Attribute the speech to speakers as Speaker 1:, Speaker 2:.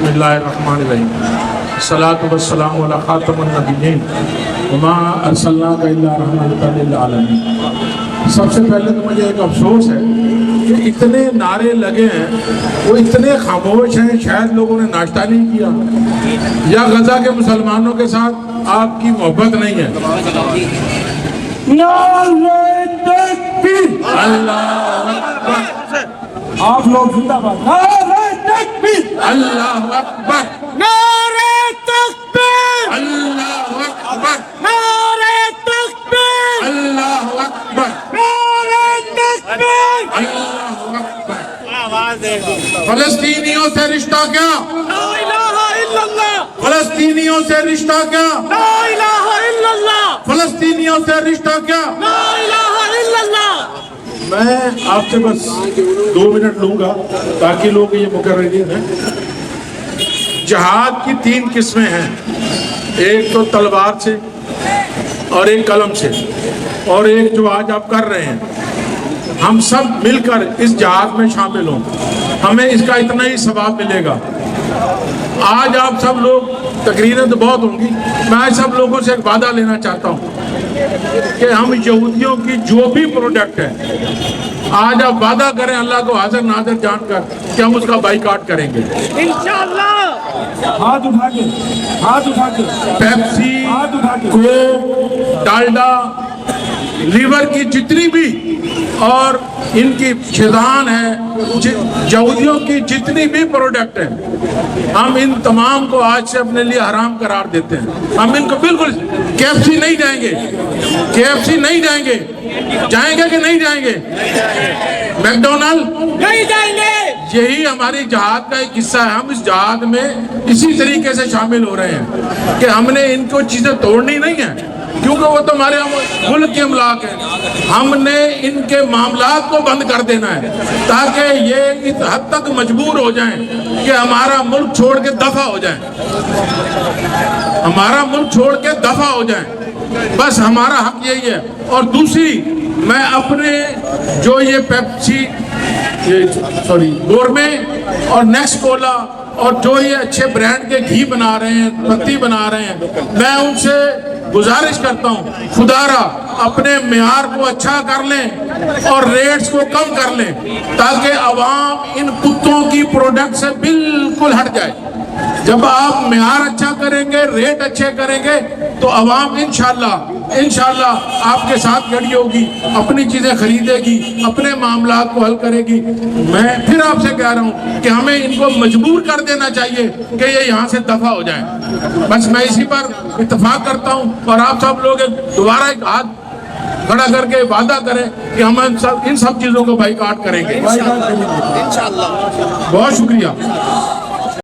Speaker 1: बिस्मिल्लाहिर्रहमानिर्रहीम अस्सलातु वस्सलामु अला खातमिन नबिय्यीन वमा अर्सलनाका इल्ला रहमतल लिल आलमीन। सबसे पहले तो मुझे एक अफसोस है कि इतने नारे लगे हैं, वो इतने खामोश हैं, शायद लोगों ने नाश्ता नहीं किया या गजा के मुसलमानों के साथ आपकी मोहब्बत नहीं है। नारे तकबीर, अल्लाह अकबर,
Speaker 2: आप लोग जिंदाबाद। नारे तकबीर,
Speaker 1: अल्लाह अकबर,
Speaker 2: नारे तकबीर,
Speaker 1: अल्लाह अकबर,
Speaker 2: नारे तकबीर,
Speaker 1: अल्लाह अकबर,
Speaker 2: नारे तकबीर।
Speaker 1: अल्लाह अकबर। फलस्तीनियों से रिश्ता क्या?
Speaker 2: ला इलाहा इल्लल्लाह,
Speaker 1: फलस्तीनियों से रिश्ता क्या?
Speaker 2: ला इलाहा इल्लल्लाह,
Speaker 1: फलस्तीनियों से रिश्ता क्या?
Speaker 2: ला इलाहा इल्लल्लाह।
Speaker 1: मैं आपसे बस 2 मिनट लूंगा ताकि लोग ये मुकर्ररीन हैं। जहाद की 3 किस्में हैं, एक तो तलवार से और एक कलम से और एक जो आज आप कर रहे हैं। हम सब मिलकर इस जहाद में शामिल हों, हमें इसका इतना ही सवाब मिलेगा। आज आप सब लोग, तकरीरें तो बहुत होंगी, मैं सब लोगों से एक वादा लेना चाहता हूँ कि हम यहूदियों की जो भी प्रोडक्ट है, आज आप वादा करें अल्लाह को हाजिर नाज़िर जानकर कि हम उसका बाइकाट करेंगे
Speaker 2: इंशाअल्लाह। हाथ उठा के, हाथ उठा के,
Speaker 1: पेप्सी,
Speaker 2: हाथ उठा के,
Speaker 1: कोक, डालडा, लीवर की जितनी भी और इनकी खिजान है, यहूदियों की जितनी भी प्रोडक्ट हैं, हम इन तमाम को आज से अपने लिए हराम करार देते हैं। हम इनको बिल्कुल KFC नहीं जाएंगे, KFC नहीं जाएंगे, जाएंगे कि नहीं जाएंगे? मैकडोनल्ड
Speaker 2: नहीं जाएंगे।
Speaker 1: यही हमारी जहाद का एक हिस्सा है। हम इस जहाद में इसी तरीके से शामिल हो रहे हैं कि हमने इनको चीजें तोड़नी नहीं है, क्योंकि वो तो हमारे मुल्क के अमलाक हैं। हमने इनके मामलात को बंद कर देना है ताकि ये इस हद तक मजबूर हो जाएं कि हमारा मुल्क छोड़ के दफा हो जाएं, हमारा मुल्क छोड़ के दफा हो जाएं। बस हमारा हक यही है। और दूसरी, मैं अपने जो ये पेप्सी, गोरमे और नेक्स्ट कोला और जो ये अच्छे ब्रांड के घी बना रहे हैं, पत्ती बना रहे हैं, मैं उनसे गुजारिश करता हूँ, खुदारा अपने मेयार को अच्छा कर लें और रेट्स को कम कर लें ताकि अवाम इन कुत्तों की प्रोडक्ट से बिल्कुल हट जाए। जब आप मेयार अच्छा करेंगे, रेट अच्छे करेंगे, तो अवाम इंशाल्लाह आपके साथ खड़ी होगी, अपनी चीजें खरीदेगी, अपने मामलात को हल करेगी। मैं फिर आपसे कह रहा हूँ कि हमें इनको मजबूर कर देना चाहिए कि ये यहाँ से दफा हो जाए। बस मैं इसी पर इत्तेफाक करता हूँ और आप सब लोग दोबारा एक हाथ खड़ा करके वादा करें कि हम इन सब चीजों को बाइकाट करेंगे।
Speaker 2: इंशाअल्लाह।
Speaker 1: बहुत शुक्रिया।